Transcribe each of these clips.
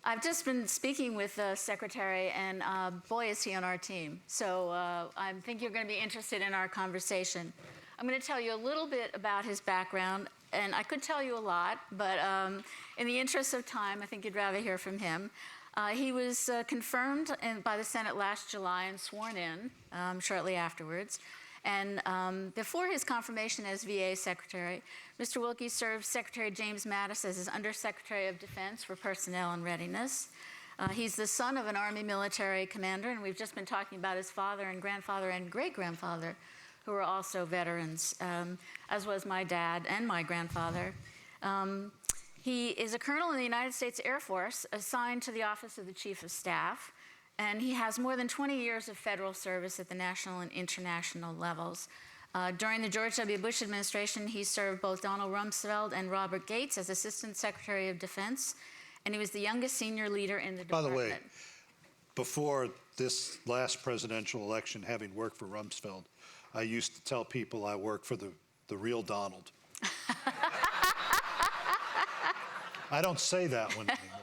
I've just been speaking with the secretary, and boy, is he on our team. So I think you're going to be interested in our conversation. I'm going to tell you a little bit about his background, and I could tell you a lot, but in the interest of time, I think you'd rather hear from him. He was confirmed by the Senate last July and sworn in shortly afterwards. And before his confirmation as VA Secretary, Mr. Wilkie served Secretary James Mattis as his Undersecretary of Defense for Personnel and Readiness. He's the son of an Army military commander, and we've just been talking about his father and grandfather and great-grandfather, who were also veterans, as was my dad and my grandfather. He is a colonel in the United States Air Force, assigned to the Office of the Chief of Staff. And he has more than 20 years of federal service at the national and international levels. During the George W. Bush administration, he served both Donald Rumsfeld and Robert Gates as Assistant Secretary of Defense, and he was the youngest senior leader in the department. By the way, before this last presidential election, having worked for Rumsfeld, I used to tell people I worked for the real Donald. I don't say that one anymore.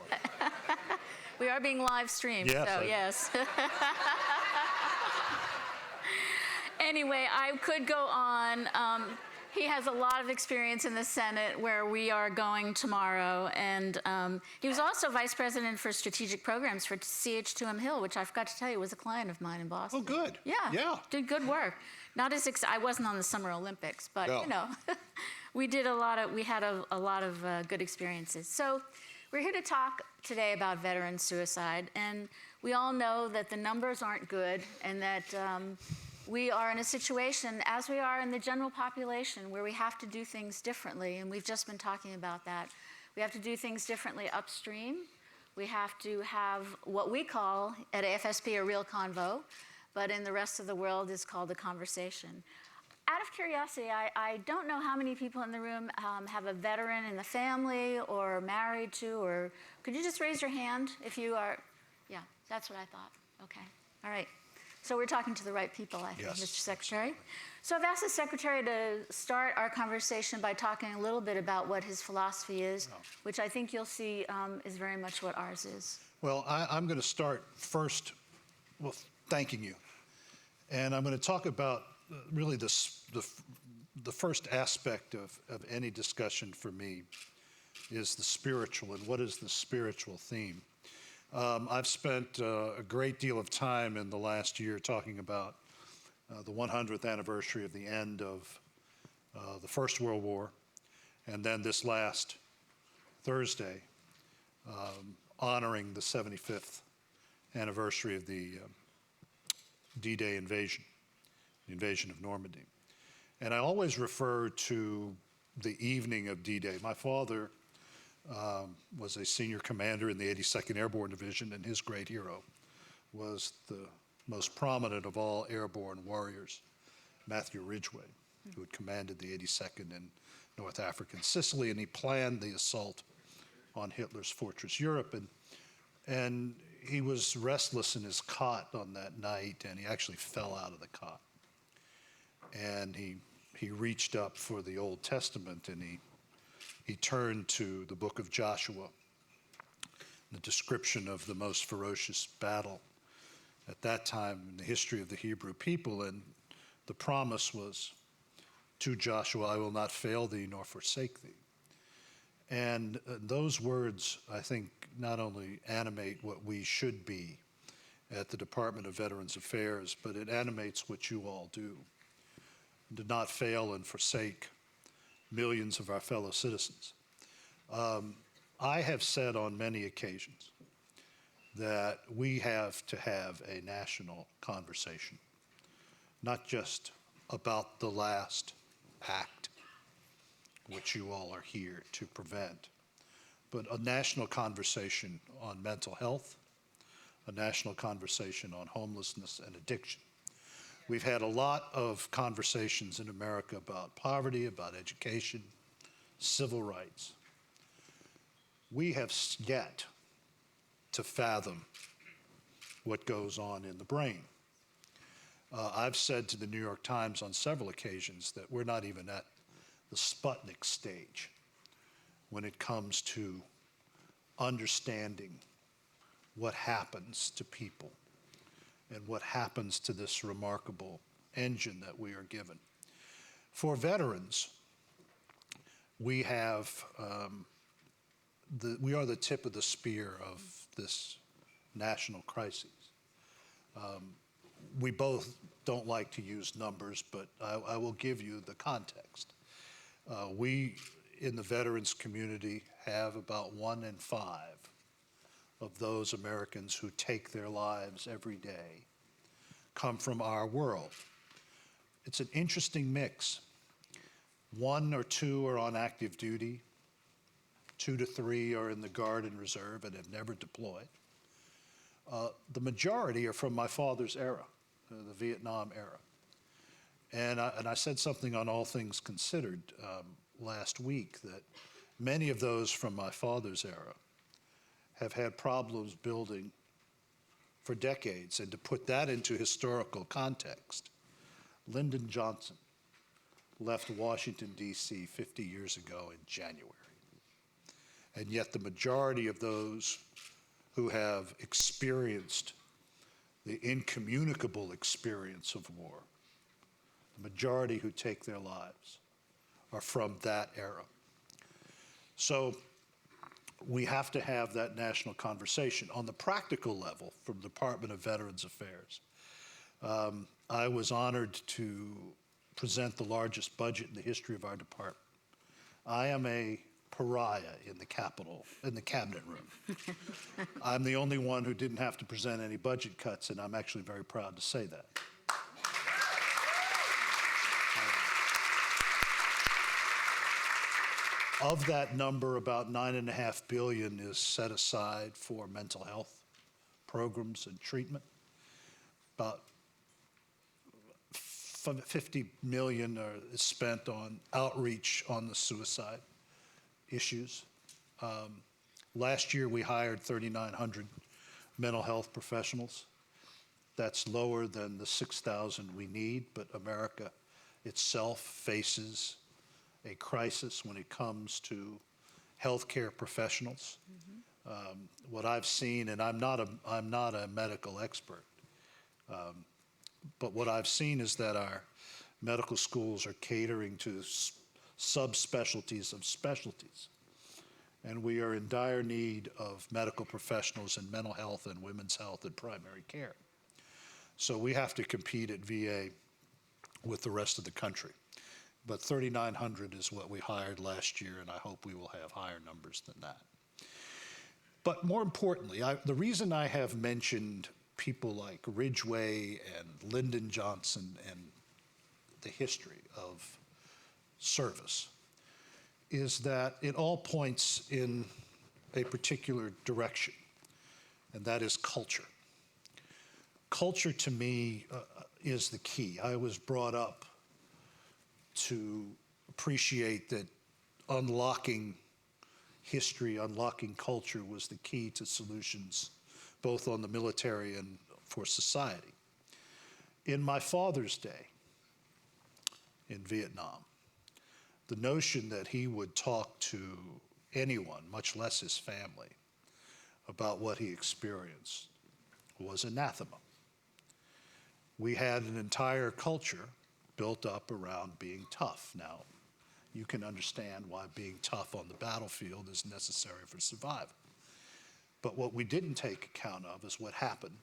We are being live streamed, yes, so yes. Anyway, I could go on. He has a lot of experience in the Senate, where we are going tomorrow. And he was also Vice President for Strategic Programs for CH2M Hill, which I forgot to tell you was a client of mine in Boston. Oh, good. Yeah. Did good work. Not as I wasn't on the Summer Olympics, but no. You know, we had a lot of good experiences. So we're here to talk today about veteran suicide, and we all know that the numbers aren't good, and that we are in a situation, as we are in the general population, where we have to do things differently, and we've just been talking about that. We have to do things differently upstream. We have to have what we call at AFSP a real convo, but in the rest of the world is called a conversation. Out of curiosity, I don't know how many people in the room have a veteran in the family or are married to, or could you just raise your hand if you are? Yeah, that's what I thought. Okay, all right. So we're talking to the right people, I think, yes. Mr. Secretary. So I've asked the Secretary to start our conversation by talking a little bit about what his philosophy is, which I think you'll see is very much what ours is. Well, I'm going to start first with thanking you. And I'm going to talk about really the first aspect of any discussion for me is the spiritual, and what is the spiritual theme. I've spent a great deal of time in the last year talking about the 100th anniversary of the end of the First World War, and then this last Thursday, honoring the 75th anniversary of the D-Day invasion, the invasion of Normandy. And I always refer to the evening of D-Day. My father was a senior commander in the 82nd Airborne Division, and his great hero was the most prominent of all airborne warriors, Matthew Ridgway, who had commanded the 82nd in North African Sicily, and he planned the assault on Hitler's Fortress Europe. And he was restless in his cot on that night, and he actually fell out of the cot. And he reached up for the Old Testament, and he turned to the book of Joshua, the description of the most ferocious battle at that time in the history of the Hebrew people. And the promise was to Joshua, I will not fail thee nor forsake thee. And those words, I think, not only animate what we should be at the Department of Veterans Affairs, but it animates what you all do. Do not fail and forsake millions of our fellow citizens. I have said on many occasions that we have to have a national conversation, not just about the last act, which you all are here to prevent, but a national conversation on mental health, a national conversation on homelessness and addiction. We've had a lot of conversations in America about poverty, about education, civil rights. We have yet to fathom what goes on in the brain. I've said to the New York Times on several occasions that we're not even at the Sputnik stage when it comes to understanding what happens to people and what happens to this remarkable engine that we are given. For veterans, we have we are the tip of the spear of this national crisis. We both don't like to use numbers, but I will give you the context. We, in the veterans community, have about 1 in 5 of those Americans who take their lives every day come from our world. It's an interesting mix. 1 or 2 are on active duty, 2 to 3 are in the Guard and Reserve and have never deployed. The majority are from my father's era, the Vietnam era. And I said something on All Things Considered last week, that many of those from my father's era have had problems building for decades. And to put that into historical context, Lyndon Johnson left Washington, D.C. 50 years ago in January. And yet the majority of those who have experienced the incommunicable experience of war, the majority who take their lives, are from that era. So we have to have that national conversation. On the practical level, from the Department of Veterans Affairs, I was honored to present the largest budget in the history of our department. I am a pariah in the cabinet room. I'm the only one who didn't have to present any budget cuts, and I'm actually very proud to say that. Of that number, about $9.5 billion is set aside for mental health programs and treatment. About $50 million is spent on outreach on the suicide issues. Last year, we hired 3,900 mental health professionals. That's lower than the 6,000 we need, but America itself faces a crisis when it comes to healthcare professionals. What I've seen, and I'm not a medical expert, but what I've seen is that our medical schools are catering to subspecialties of specialties. And we are in dire need of medical professionals in mental health and women's health and primary care. So we have to compete at VA with the rest of the country. But 3,900 is what we hired last year, and I hope we will have higher numbers than that. But more importantly, the reason I have mentioned people like Ridgway and Lyndon Johnson and the history of service is that it all points in a particular direction, and that is culture. Culture, to me, is the key. I was brought up to appreciate that unlocking history, unlocking culture was the key to solutions, both on the military and for society. In my father's day in Vietnam, the notion that he would talk to anyone, much less his family, about what he experienced was anathema. We had an entire culture built up around being tough. Now, you can understand why being tough on the battlefield is necessary for survival. But what we didn't take account of is what happened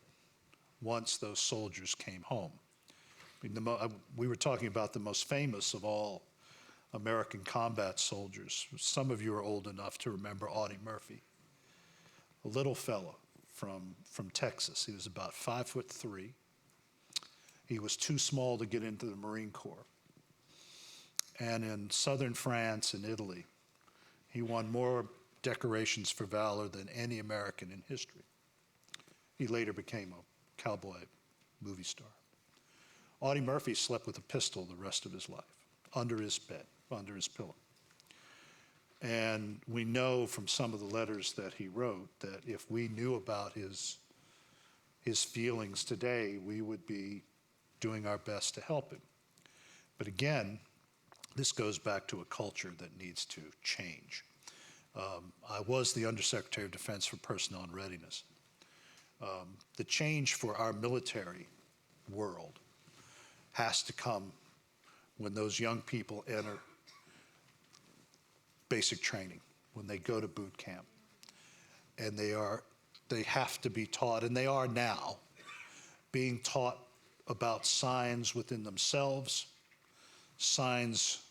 once those soldiers came home. I mean, we were talking about the most famous of all American combat soldiers. Some of you are old enough to remember Audie Murphy, a little fellow from Texas. He was about 5'3". He was too small to get into the Marine Corps. And in southern France and Italy, he won more decorations for valor than any American in history. He later became a cowboy movie star. Audie Murphy slept with a pistol the rest of his life, under his bed, under his pillow. And we know from some of the letters that he wrote that if we knew about his feelings today, we would be doing our best to help him. But again, this goes back to a culture that needs to change. I was the Undersecretary of Defense for Personnel and Readiness. The change for our military world has to come when those young people enter basic training, when they go to boot camp. And they have to be taught, and they are now, being taught about signs within themselves, signs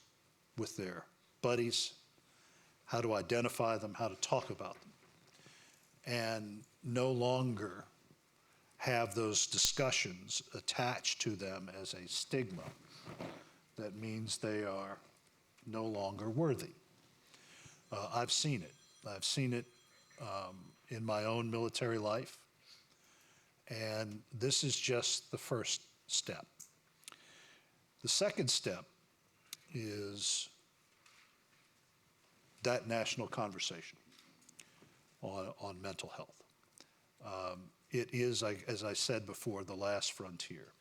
with their buddies, how to identify them, how to talk about them, and no longer have those discussions attached to them as a stigma that means they are no longer worthy. I've seen it. I've seen it in my own military life, and this is just the first step. The second step is that national conversation on mental health. It is, as I said before, the last frontier.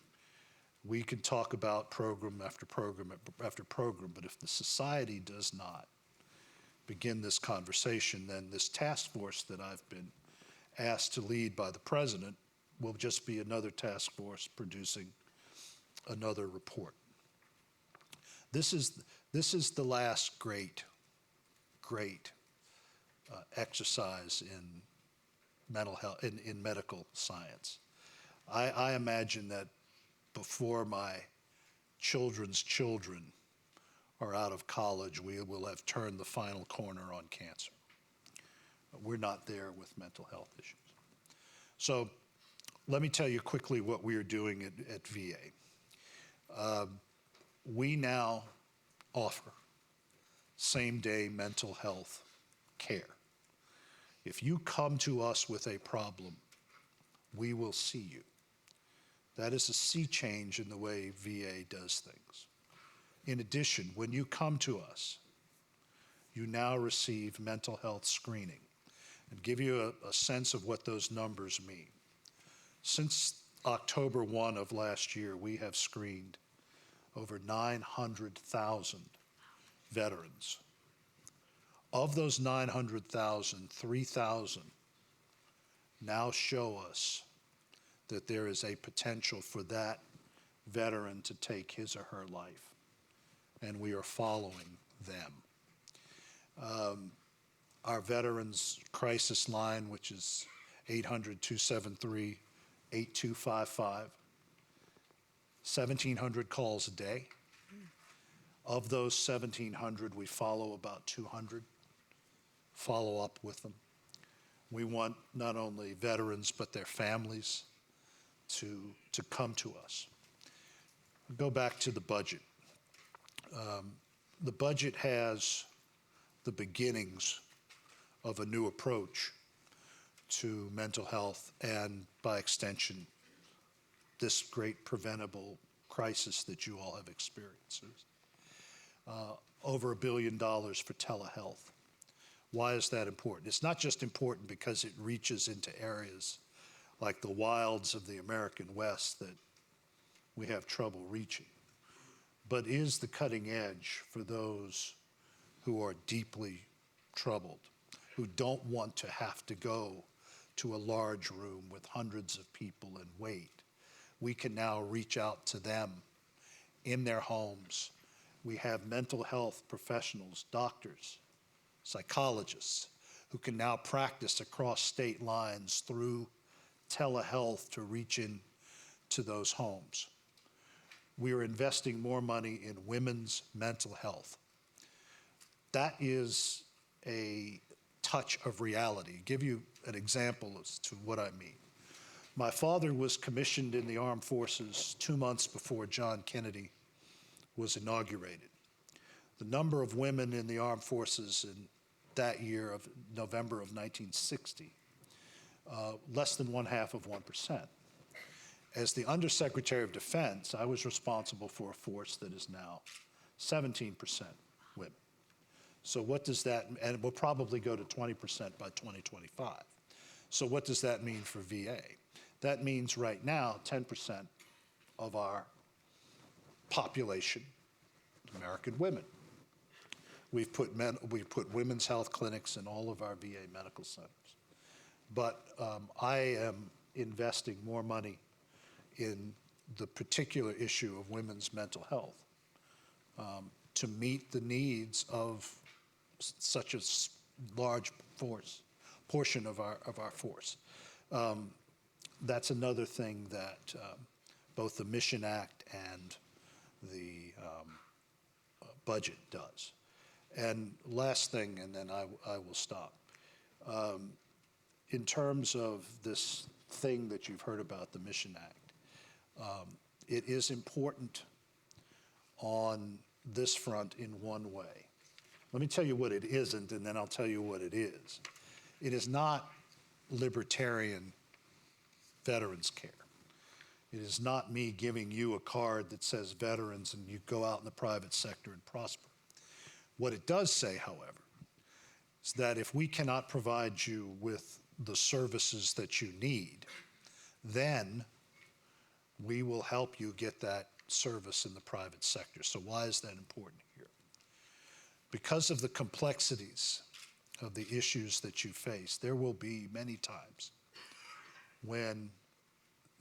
We can talk about program after program after program, but if the society does not begin this conversation, then this task force that I've been asked to lead by the president will just be another task force producing another report. This is the last great exercise in mental health, in medical science. I imagine that before my children's children are out of college, we will have turned the final corner on cancer. We're not there with mental health issues. So let me tell you quickly what we are doing at VA. We now offer same-day mental health care. If you come to us with a problem, we will see you. That is a sea change in the way VA does things. In addition, when you come to us, you now receive mental health screening. And give you a sense of what those numbers mean. Since October 1 of last year, we have screened over 900,000 veterans. Of those 900,000, 3,000 now show us that there is a potential for that veteran to take his or her life, and we are following them. Our Veterans Crisis Line, which is 800-273-8255, 1,700 calls a day. Of those 1,700, we follow about 200, follow up with them. We want not only veterans, but their families to come to us. Go back to the budget. The budget has the beginnings of a new approach to mental health and, by extension, this great preventable crisis that you all have experienced. Over $1 billion for telehealth. Why is that important? It's not just important because it reaches into areas like the wilds of the American West that we have trouble reaching, but is the cutting edge for those who are deeply troubled, who don't want to have to go to a large room with hundreds of people and wait. We can now reach out to them in their homes. We have mental health professionals, doctors, psychologists, who can now practice across state lines through telehealth to reach in to those homes. We are investing more money in women's mental health. That is a touch of reality. Give you an example as to what I mean. My father was commissioned in the armed forces 2 months before John Kennedy was inaugurated. The number of women in the armed forces in that year of November of 1960, less than 0.5%. As the Undersecretary of Defense, I was responsible for a force that is now 17% women. So what does that, and it will probably go to 20% by 2025. So what does that mean for VA? That means right now 10% of our population, American women. We've put women's health clinics in all of our VA medical centers. But I am investing more money in the particular issue of women's mental health to meet the needs of such a large portion of our force. That's another thing that both the Mission Act and the budget does. And last thing, and then I will stop. In terms of this thing that you've heard about, the Mission Act, it is important on this front in one way. Let me tell you what it isn't, and then I'll tell you what it is. It is not libertarian veterans care. It is not me giving you a card that says veterans and you go out in the private sector and prosper. What it does say, however, is that if we cannot provide you with the services that you need, then we will help you get that service in the private sector. So why is that important here? Because of the complexities of the issues that you face, there will be many times when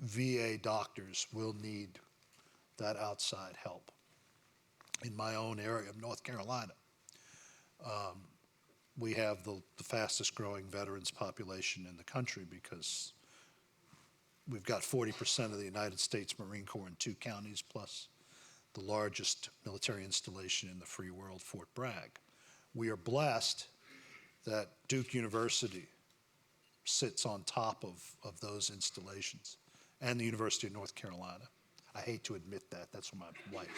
VA doctors will need that outside help. In my own area of North Carolina, we have the fastest growing veterans population in the country because we've got 40% of the United States Marine Corps in 2 counties, plus the largest military installation in the free world, Fort Bragg. We are blessed that Duke University sits on top of those installations, and the University of North Carolina. I hate to admit that, that's my wife.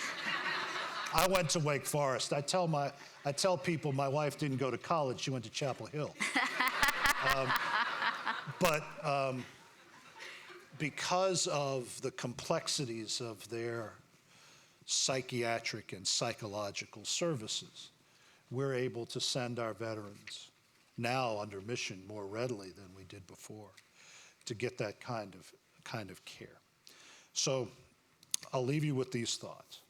I went to Wake Forest. I tell people my wife didn't go to college, she went to Chapel Hill. Because of the complexities of their psychiatric and psychological services, we're able to send our veterans now under mission more readily than we did before to get that kind of care. So I'll leave you with these thoughts.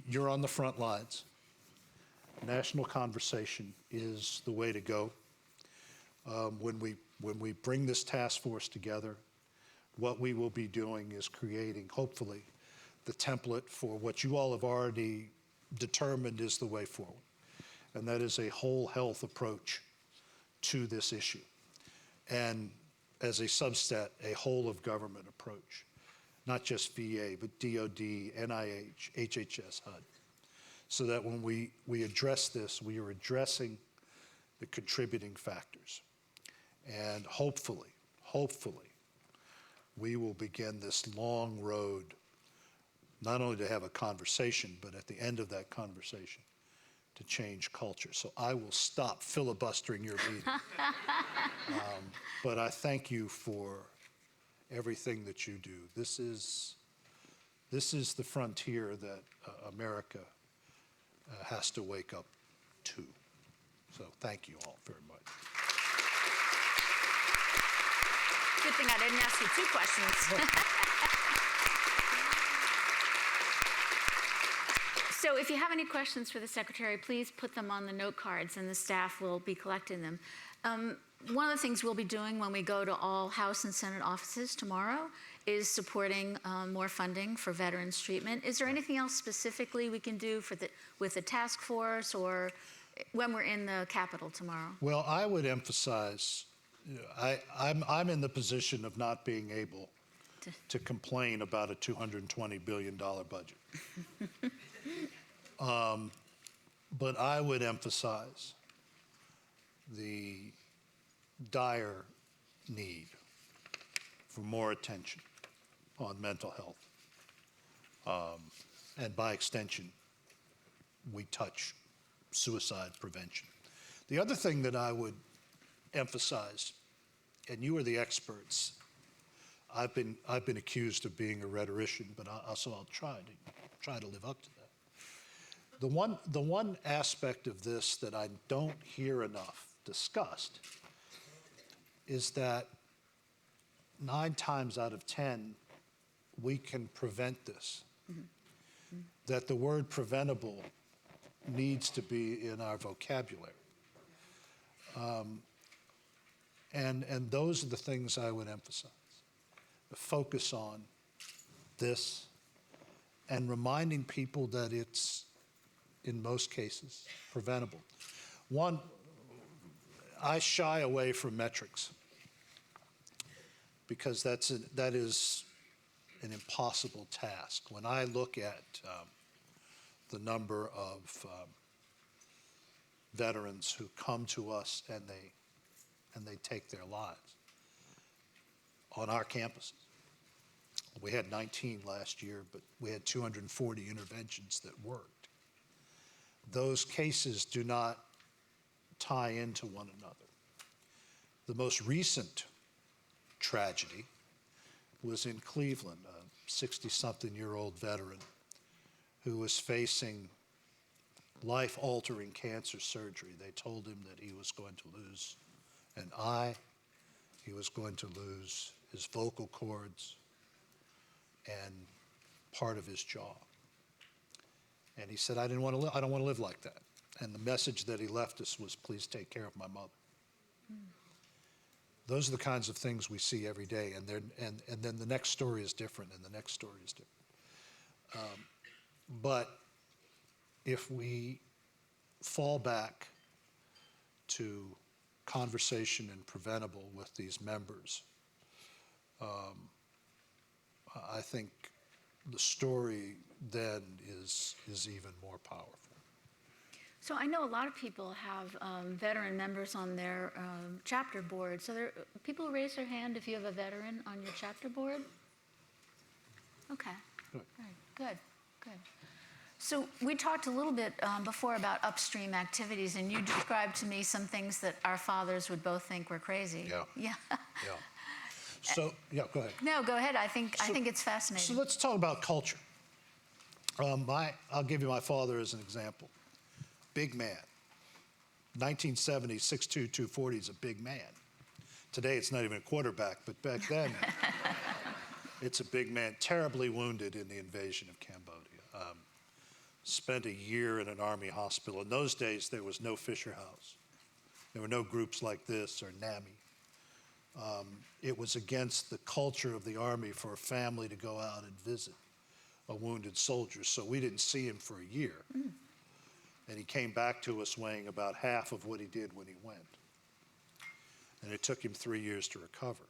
You're on the front lines. National conversation is the way to go. When we bring this task force together, what we will be doing is creating, hopefully, the template for what you all have already determined is the way forward. And that is a whole health approach to this issue. And as a subset, a whole of government approach. Not just VA, but DOD, NIH, HHS, HUD. So that when we address this, we are addressing the contributing factors. And hopefully, we will begin this long road, not only to have a conversation, but at the end of that conversation, to change culture. So I will stop filibustering your meeting. But I thank you for everything that you do. This is the frontier that America has to wake up to. So thank you all very much. Good thing I didn't ask you 2 questions. So if you have any questions for the Secretary, please put them on the note cards and the staff will be collecting them. One of the things we'll be doing when we go to all House and Senate offices tomorrow is supporting more funding for veterans treatment. Is there anything else specifically we can do with the task force or when we're in the Capitol tomorrow? Well, I would emphasize, I'm in the position of not being able to complain about a $220 billion budget. But I would emphasize the dire need for more attention on mental health. And by extension, we touch suicide prevention. The other thing that I would emphasize, and you are the experts, I've been accused of being a rhetorician, but I'll try to live up to that. The one aspect of this that I don't hear enough discussed is that 9 times out of 10, we can prevent this. Mm-hmm. That the word preventable needs to be in our vocabulary. And those are the things I would emphasize. The focus on this and reminding people that it's, in most cases, preventable. One, I shy away from metrics because that is an impossible task. When I look at the number of veterans who come to us and they take their lives on our campuses. We had 19 last year, but we had 240 interventions that worked. Those cases do not tie into one another. The most recent tragedy was in Cleveland, a 60-something-year-old veteran who was facing life-altering cancer surgery. They told him that he was going to lose an eye, he was going to lose his vocal cords, and part of his jaw. And he said, I don't want to live like that. And the message that he left us was, please take care of my mother. Those are the kinds of things we see every day, and then the next story is different, and the next story is different. But if we fall back to conversation and preventable with these members, I think the story then is even more powerful. So I know a lot of people have veteran members on their chapter board. So people raise their hand if you have a veteran on your chapter board? Okay. Good. Good. So we talked a little bit before about upstream activities, and you described to me some things that our fathers would both think were crazy. Yeah. So, yeah, go ahead. No, go ahead. I think it's fascinating. So let's talk about culture. I'll give you my father as an example. Big man. 1970, 6'2", 240 is a big man. Today it's not even a quarterback, but back then it's a big man, terribly wounded in the invasion of Cambodia. Spent a year in an army hospital. In those days, there was no Fisher House. There were no groups like this or NAMI. It was against the culture of the Army for a family to go out and visit a wounded soldier, so we didn't see him for a year. And he came back to us weighing about half of what he did when he went. And it took him 3 years to recover.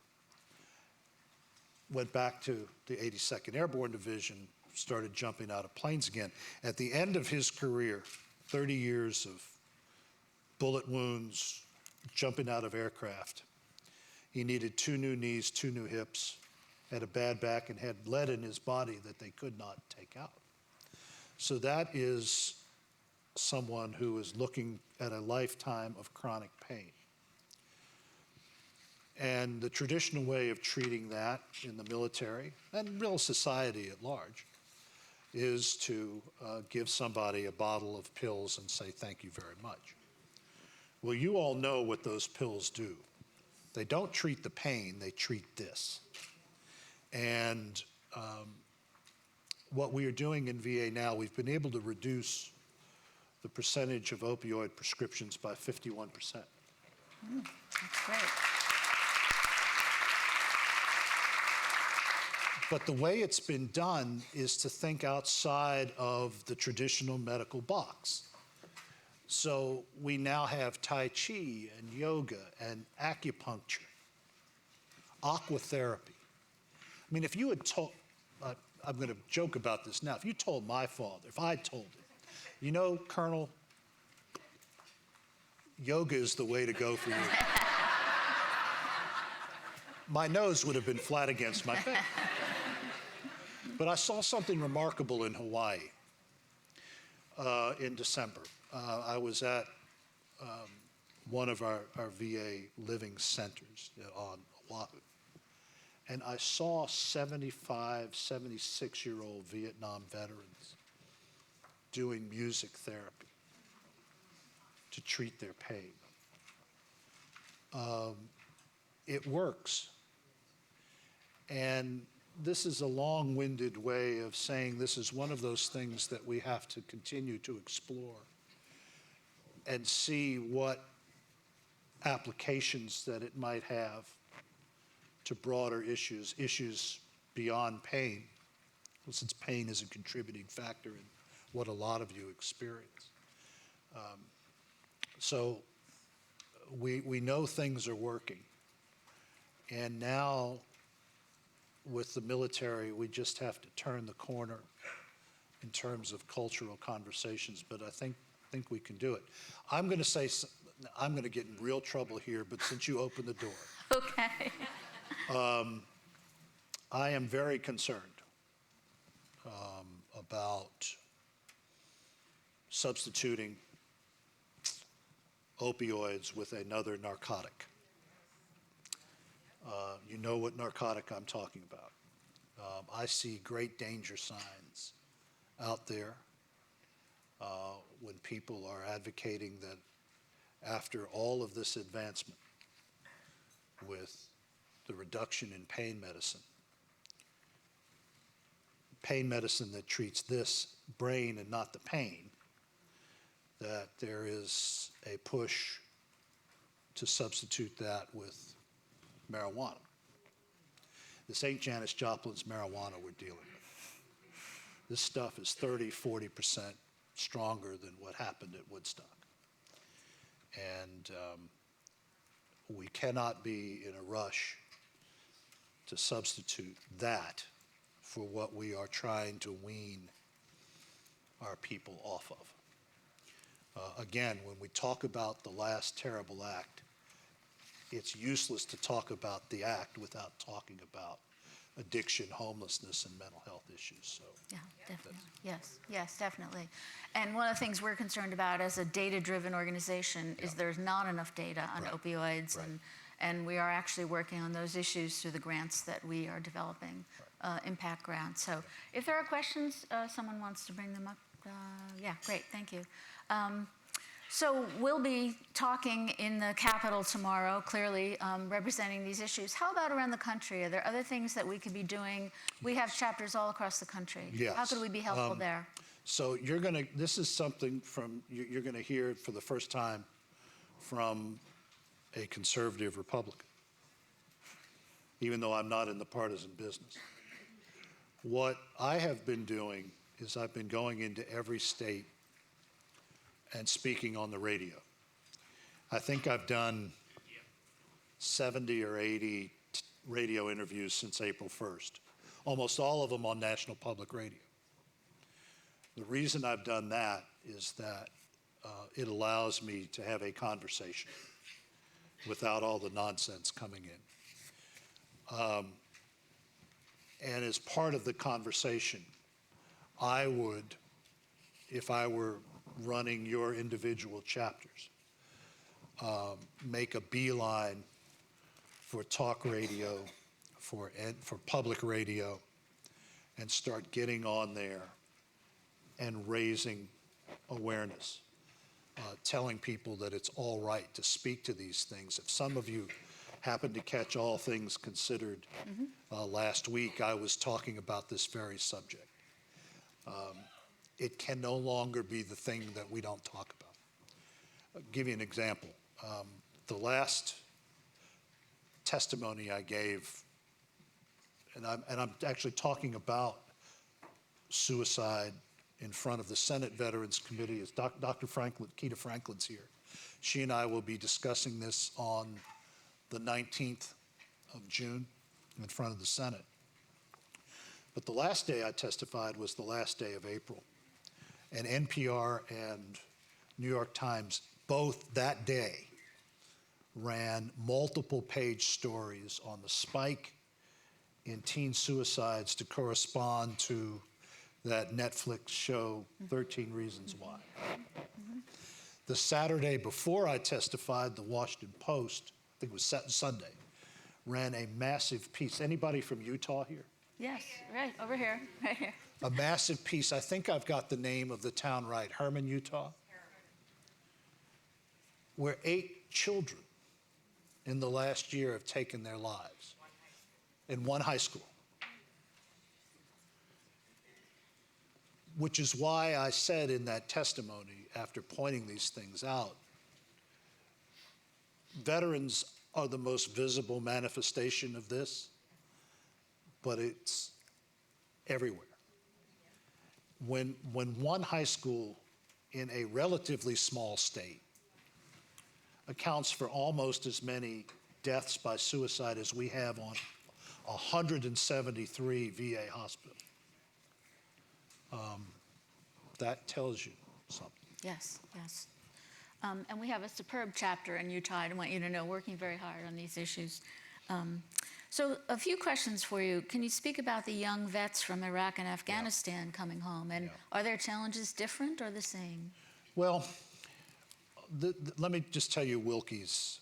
Went back to the 82nd Airborne Division, started jumping out of planes again. At the end of his career, 30 years of bullet wounds, jumping out of aircraft, he needed 2 new knees, 2 new hips, had a bad back, and had lead in his body that they could not take out. So that is someone who is looking at a lifetime of chronic pain. And the traditional way of treating that in the military, and real society at large, is to give somebody a bottle of pills and say, thank you very much. Well, you all know what those pills do. They don't treat the pain, they treat this. And what we are doing in VA now, we've been able to reduce the percentage of opioid prescriptions by 51%. That's great. But the way it's been done is to think outside of the traditional medical box. So we now have Tai Chi and yoga and acupuncture, aquatherapy. I mean, if you had told, I'm going to joke about this now, if you told my father, if I told him, you know, Colonel, yoga is the way to go for you. My nose would have been flat against my face. But I saw something remarkable in Hawaii in December. I was at one of our VA living centers on Oahu, and I saw 75, 76-year-old Vietnam veterans doing music therapy to treat their pain. It works. And this is a long-winded way of saying this is one of those things that we have to continue to explore and see what applications that it might have to broader issues beyond pain, since pain is a contributing factor in what a lot of you experience. So we know things are working. And now, with the military, we just have to turn the corner in terms of cultural conversations, but I think we can do it. I'm going to say, I'm going to get in real trouble here, but since you opened the door, Okay. I am very concerned about substituting opioids with another narcotic. You know what narcotic I'm talking about. I see great danger signs out there when people are advocating that after all of this advancement with the reduction in pain medicine that treats this brain and not the pain, that there is a push to substitute that with marijuana. This ain't Janis Joplin's marijuana we're dealing with. This stuff is 30–40% stronger than what happened at Woodstock. And we cannot be in a rush to substitute that for what we are trying to wean our people off of. Again, when we talk about the last terrible act, it's useless to talk about the act without talking about addiction, homelessness, and mental health issues. So, Yeah, definitely. Yes, definitely. And one of the things we're concerned about as a data-driven organization is there's not enough data on opioids, and we are actually working on those issues through the grants that we are developing, impact grants. So if there are questions, someone wants to bring them up. Yeah, great, thank you. So we'll be talking in the Capitol tomorrow, clearly representing these issues. How about around the country? Are there other things that we could be doing? We have chapters all across the country. Yes. How could we be helpful there? So this is something you're going to hear for the first time from a conservative Republican, even though I'm not in the partisan business. What I have been doing is I've been going into every state and speaking on the radio. I think I've done 70 or 80 radio interviews since April 1st, almost all of them on National Public Radio. The reason I've done that is that it allows me to have a conversation without all the nonsense coming in. And as part of the conversation, I would, if I were running your individual chapters, make a beeline for talk radio, for public radio, and start getting on there and raising awareness, telling people that it's all right to speak to these things. If some of you happen to catch All Things Considered last week, I was talking about this very subject. It can no longer be the thing that we don't talk about. I'll give you an example. The last testimony I gave, and I'm actually talking about suicide in front of the Senate Veterans Committee, is Dr. Franklin, Keita Franklin's here. She and I will be discussing this on the 19th of June in front of the Senate. But the last day I testified was the last day of April. And NPR and New York Times both that day ran multiple page stories on the spike in teen suicides to correspond to that Netflix show, 13 Reasons Why. The Saturday before I testified, the Washington Post, I think it was Sunday, ran a massive piece. Anybody from Utah here? Yes, right, over here, right here. A massive piece. I think I've got the name of the town right. Herman, Utah? Where 8 children in the last year have taken their lives in one high school. Which is why I said in that testimony, after pointing these things out, veterans are the most visible manifestation of this, but it's everywhere. When one high school in a relatively small state accounts for almost as many deaths by suicide as we have on 173 VA hospitals, that tells you something. Yes, yes. And we have a superb chapter in Utah, I want you to know, working very hard on these issues. So a few questions for you. Can you speak about the young vets from Iraq and Afghanistan coming home? And are their challenges different or the same? Well, let me just tell you Wilkie's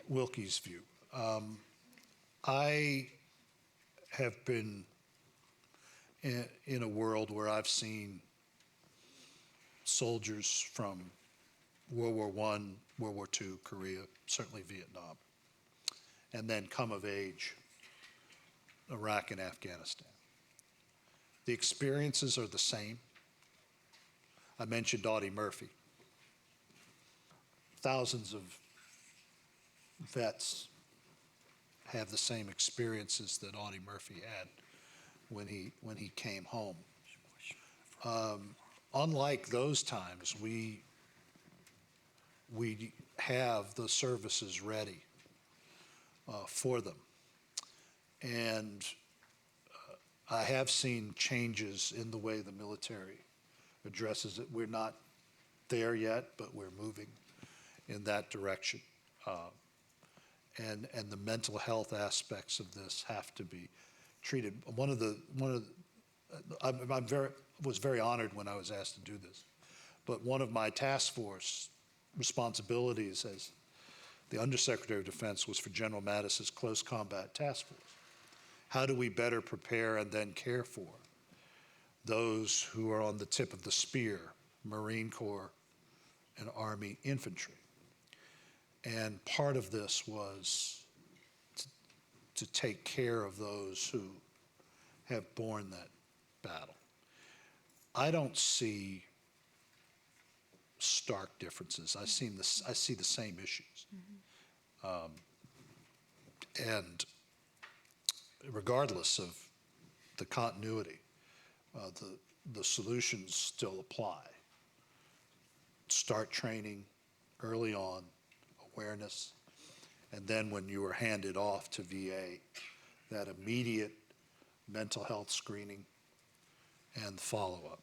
view. I have been in a world where I've seen soldiers from World War I, World War II, Korea, certainly Vietnam, and then come of age, Iraq and Afghanistan. The experiences are the same. I mentioned Audie Murphy. Thousands of vets have the same experiences that Audie Murphy had when he came home. Unlike those times, we have the services ready for them. And I have seen changes in the way the military addresses it. We're not there yet, but we're moving in that direction. And the mental health aspects of this have to be treated. I was very honored when I was asked to do this, but one of my task force responsibilities as the Undersecretary of Defense was for General Mattis's Close Combat Task Force. How do we better prepare and then care for those who are on the tip of the spear, Marine Corps and Army infantry? And part of this was to take care of those who have borne that battle. I don't see stark differences. I see the same issues. And regardless of the continuity, the solutions still apply. Start training early on, awareness, and then when you are handed off to VA, that immediate mental health screening and follow-up.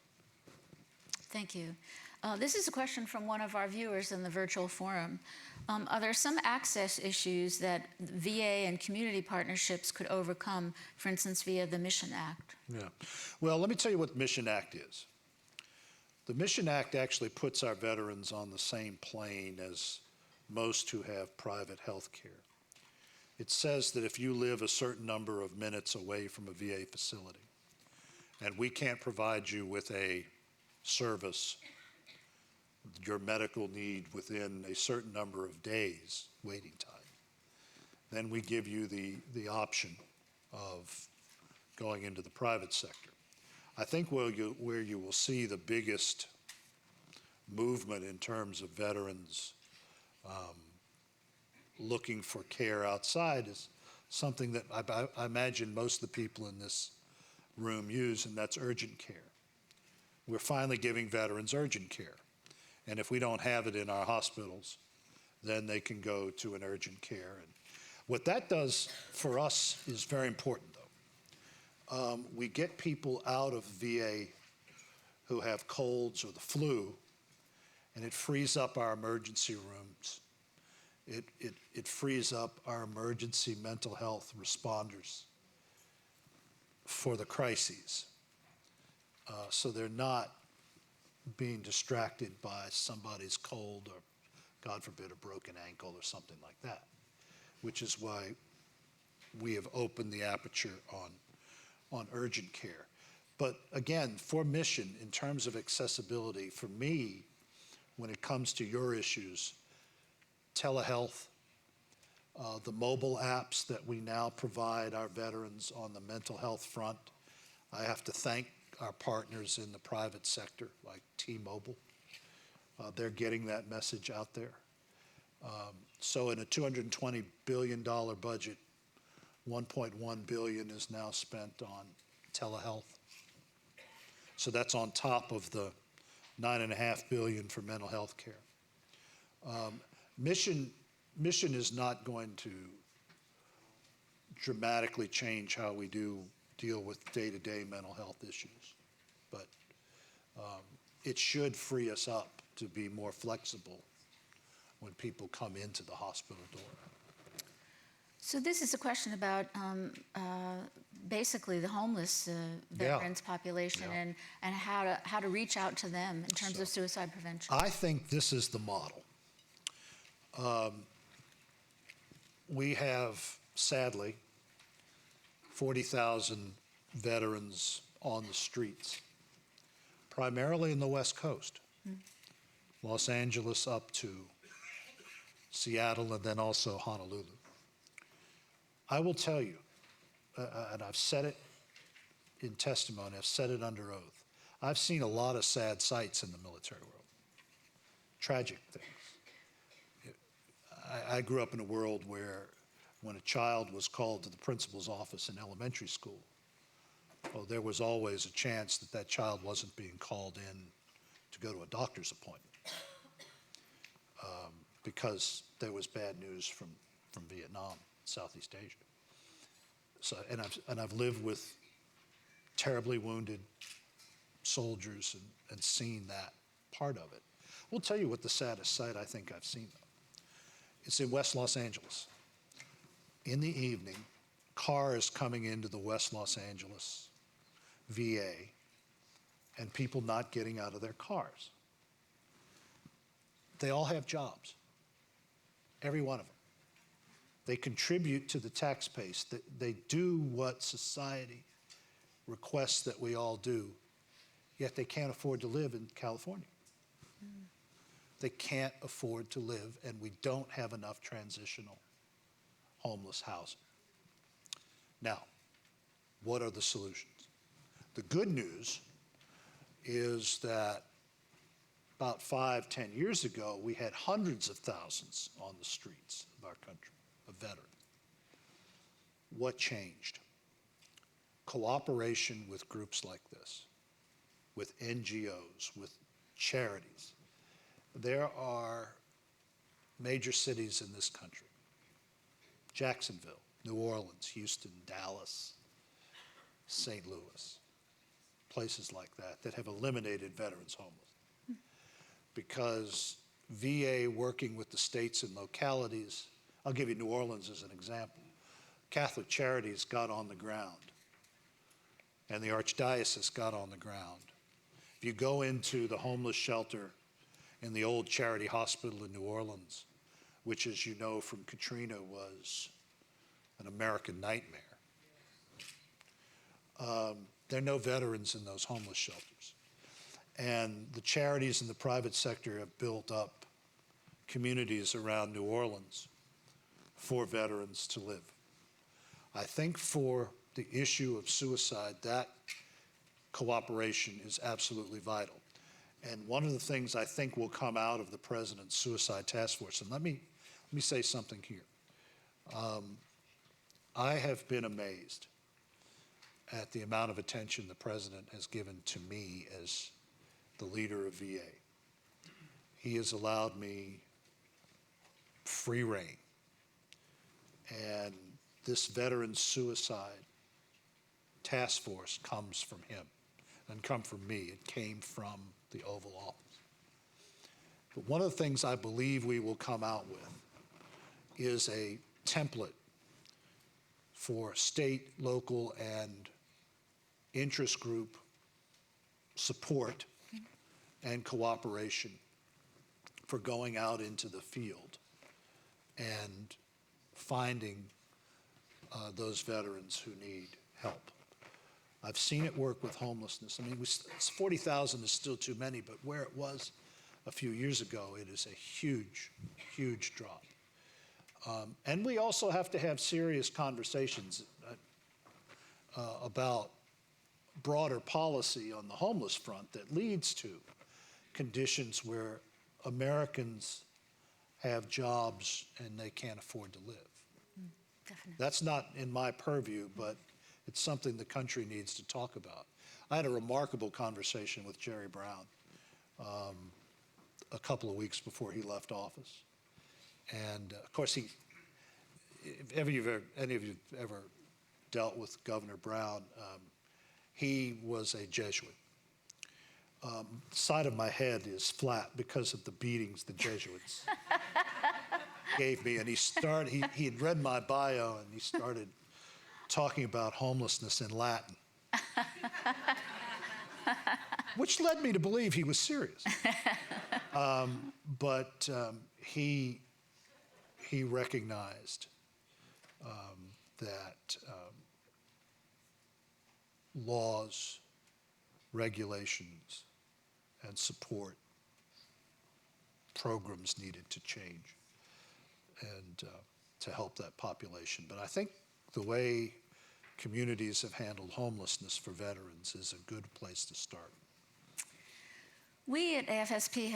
Thank you. This is a question from one of our viewers in the virtual forum. Are there some access issues that VA and community partnerships could overcome, for instance, via the Mission Act? Yeah. Well, let me tell you what the Mission Act is. The Mission Act actually puts our veterans on the same plane as most who have private health care. It says that if you live a certain number of minutes away from a VA facility, and we can't provide you with a service, your medical need within a certain number of days waiting time, then we give you the option of going into the private sector. I think where you will see the biggest movement in terms of veterans looking for care outside is something that I imagine most of the people in this room use, and that's urgent care. We're finally giving veterans urgent care. And if we don't have it in our hospitals, then they can go to an urgent care. And what that does for us is very important, though. We get people out of VA who have colds or the flu, and it frees up our emergency rooms. It frees up our emergency mental health responders for the crises. So they're not being distracted by somebody's cold or, God forbid, a broken ankle or something like that, which is why we have opened the aperture on urgent care. But again, for Mission, in terms of accessibility, for me, when it comes to your issues, telehealth, the mobile apps that we now provide our veterans on the mental health front, I have to thank our partners in the private sector, like T-Mobile. They're getting that message out there. So in a $220 billion budget, 1.1 billion is now spent on telehealth. So that's on top of the 9.5 billion for mental health care. Mission is not going to dramatically change how we deal with day-to-day mental health issues, but it should free us up to be more flexible when people come into the hospital door. So this is a question about basically the homeless veterans population Yeah. and how to reach out to them in terms of suicide prevention. I think this is the model. We have, sadly, 40,000 veterans on the streets, primarily in the West Coast, Los Angeles up to Seattle and then also Honolulu. I will tell you, and I've said it in testimony, I've said it under oath, I've seen a lot of sad sights in the military world, tragic things. I grew up in a world where when a child was called to the principal's office in elementary school, well, there was always a chance that that child wasn't being called in to go to a doctor's appointment because there was bad news from Vietnam, Southeast Asia. So, and I've lived with terribly wounded soldiers and seen that part of it. We'll tell you what the saddest sight I think I've seen, though. It's in West Los Angeles. In the evening, cars coming into the West Los Angeles VA and people not getting out of their cars. They all have jobs, every one of them. They contribute to the tax base. They do what society requests that we all do, yet they can't afford to live in California. They can't afford to live, and we don't have enough transitional homeless housing. Now, what are the solutions? The good news is that about 5-10 years ago, we had hundreds of thousands on the streets of our country of veterans. What changed? Cooperation with groups like this, with NGOs, with charities. There are major cities in this country, Jacksonville, New Orleans, Houston, Dallas, St. Louis, places like that have eliminated veterans homelessness because VA working with the states and localities, I'll give you New Orleans as an example. Catholic Charities got on the ground and the Archdiocese got on the ground. If you go into the homeless shelter in the old Charity Hospital in New Orleans, which, as you know from Katrina, was an American nightmare. There are no veterans in those homeless shelters. And the charities in the private sector have built up communities around New Orleans for veterans to live. I think for the issue of suicide, that cooperation is absolutely vital. And one of the things I think will come out of the President's Suicide Task Force, and let me say something here. I have been amazed at the amount of attention the President has given to me as the leader of VA. He has allowed me free rein. And this Veterans Suicide Task Force comes from him and come from me. It came from the Oval Office. But one of the things I believe we will come out with is a template for state, local, and interest group support and cooperation for going out into the field and finding those veterans who need help. I've seen it work with homelessness. I mean, 40,000 is still too many, but where it was a few years ago, it is a huge, huge drop. And we also have to have serious conversations about broader policy on the homeless front that leads to conditions where Americans have jobs and they can't afford to live. Definitely. That's not in my purview, but it's something the country needs to talk about. I had a remarkable conversation with Jerry Brown a couple of weeks before he left office. And of course, if any of you ever dealt with Governor Brown, he was a Jesuit. The side of my head is flat because of the beatings the Jesuits gave me. And he had read my bio and he started talking about homelessness in Latin, which led me to believe he was serious. But he recognized that laws, regulations, and support programs needed to change and to help that population. But I think the way communities have handled homelessness for veterans is a good place to start. We at AFSP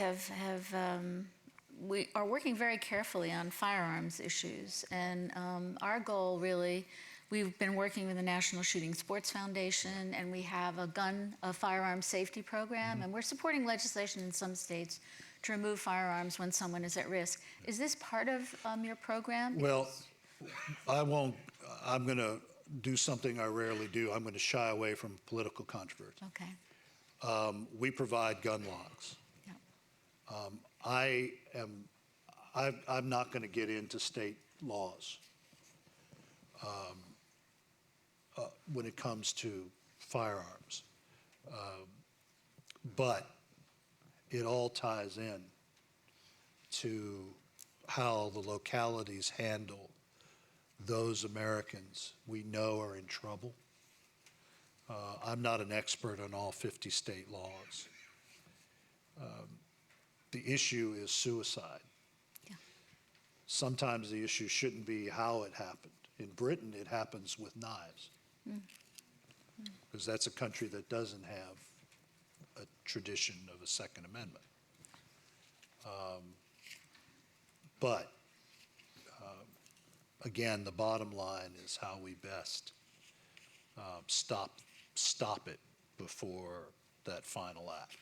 we are working very carefully on firearms issues, and our goal really, we've been working with the National Shooting Sports Foundation, and we have a firearm safety program, and we're supporting legislation in some states to remove firearms when someone is at risk. Is this part of your program? Well, I'm going to do something I rarely do. I'm going to shy away from political controversy. Okay. We provide gun logs. Yeah. I'm not going to get into state laws when it comes to firearms. But it all ties in to how the localities handle those Americans we know are in trouble. I'm not an expert on all 50 state laws. The issue is suicide. Yeah. Sometimes the issue shouldn't be how it happened. In Britain, it happens with knives, because that's a country that doesn't have a tradition of a Second Amendment. But again, the bottom line is how we best stop it before that final act.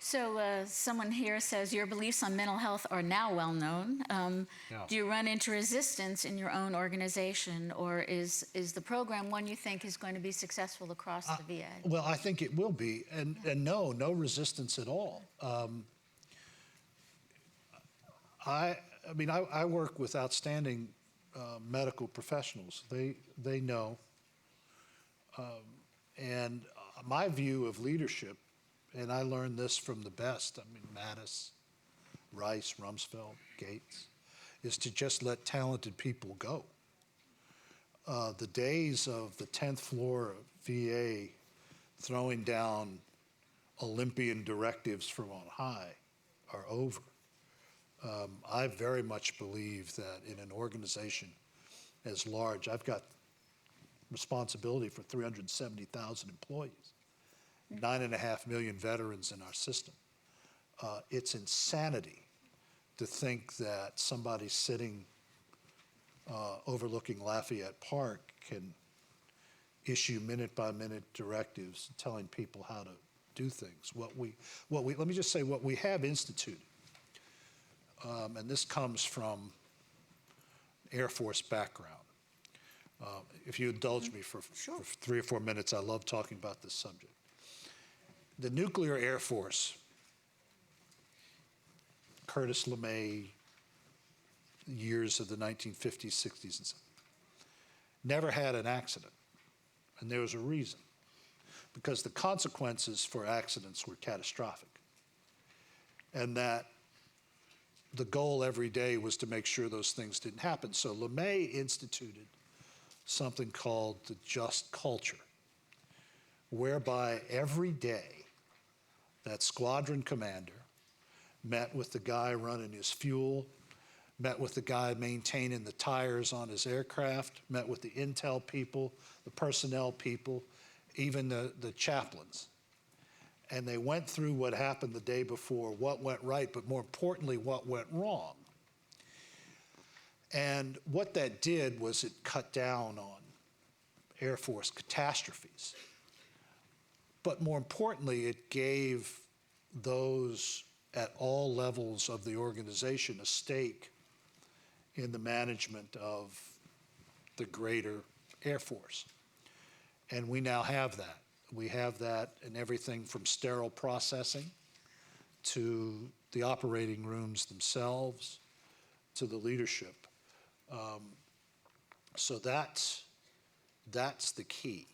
So someone here says your beliefs on mental health are now well known. Yeah. Do you run into resistance in your own organization, or is the program one you think is going to be successful across the VA? Well, I think it will be, and no resistance at all. I work with outstanding medical professionals. They know, and my view of leadership, and I learned this from the best, Mattis, Rice, Rumsfeld, Gates, is to just let talented people go. The days of the 10th floor of VA throwing down Olympian directives from on high are over. I very much believe that in an organization as large, I've got responsibility for 370,000 employees, 9.5 million veterans in our system. It's insanity to think that somebody sitting overlooking Lafayette Park can issue minute-by-minute directives telling people how to do things. Let me just say, what we have instituted, and this comes from Air Force background. If you indulge me for 3 or 4 minutes, I love talking about this subject. The nuclear Air Force, Curtis LeMay, years of the 1950s, 60s, and 70s, never had an accident. And there was a reason. Because the consequences for accidents were catastrophic. And that the goal every day was to make sure those things didn't happen. So LeMay instituted something called the just culture, whereby every day that squadron commander met with the guy running his fuel, met with the guy maintaining the tires on his aircraft, met with the intel people, the personnel people, even the chaplains. and they went through what happened the day before, what went right, but more importantly, what went wrong. And what that did was it cut down on Air Force catastrophes. But more importantly, it gave those at all levels of the organization a stake in the management of the greater Air Force. And we now have that. We have that in everything from sterile processing to the operating rooms themselves to the leadership. So that's the key.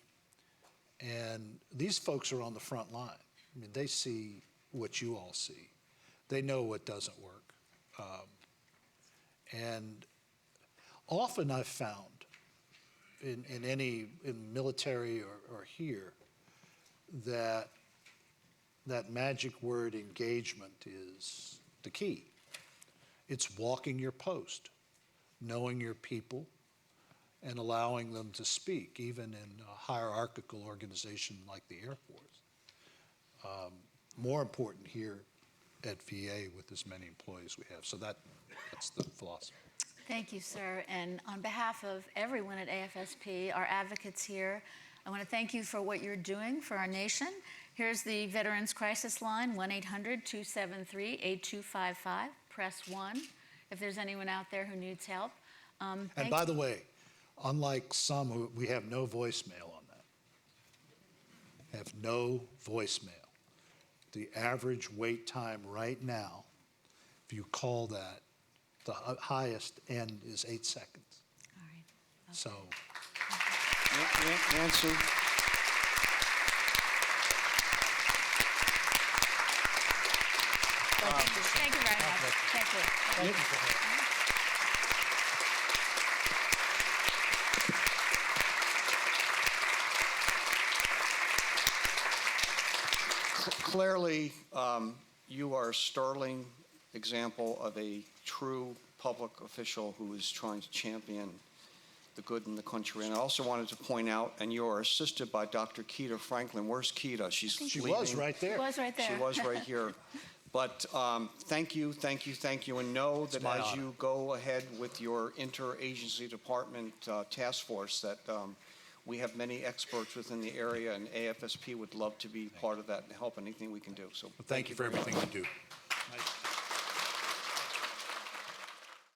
And these folks are on the front line. I mean, they see what you all see. They know what doesn't work. And often I've found in military or here that magic word engagement is the key. It's walking your post, knowing your people, and allowing them to speak, even in a hierarchical organization like the Air Force. More important here at VA with as many employees we have. So that's the philosophy. Thank you, sir. And on behalf of everyone at AFSP, our advocates here, I want to thank you for what you're doing for our nation. Here's the Veterans Crisis Line, 1-800-273-8255. Press 1 if there's anyone out there who needs help. And by the way, unlike some, we have no voicemail on that. Have no voicemail. The average wait time right now, if you call that, the highest end is 8 seconds. All right. Okay. So. Nancy. Thank you very much. Thank you. Clearly, you are a sterling example of a true public official who is trying to champion the good in the country. And I also wanted to point out, and you are assisted by Dr. Keita Franklin. Where's Keita? She was right there. She was right there. She was right here. But thank you, and know that as honor. you go ahead with your interagency department task force, that we have many experts within the area, and AFSP would love to be part of that and help anything we can do. So Thank you for everything you do.